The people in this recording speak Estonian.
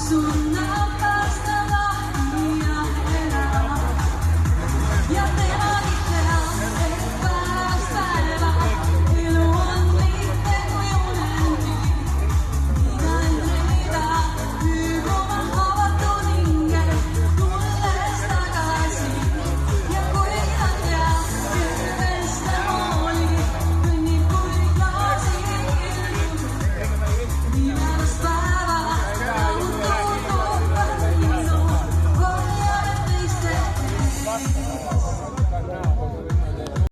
Sulla pasta mia era ja tema dicean et paras päeva elu on lihtne kui unendi iga enda hüüguma avatud hinge tulles tagasi ja kui ta teab külmeste mooli kõnnib kui klaasi ilmus viimast päeva rahutu.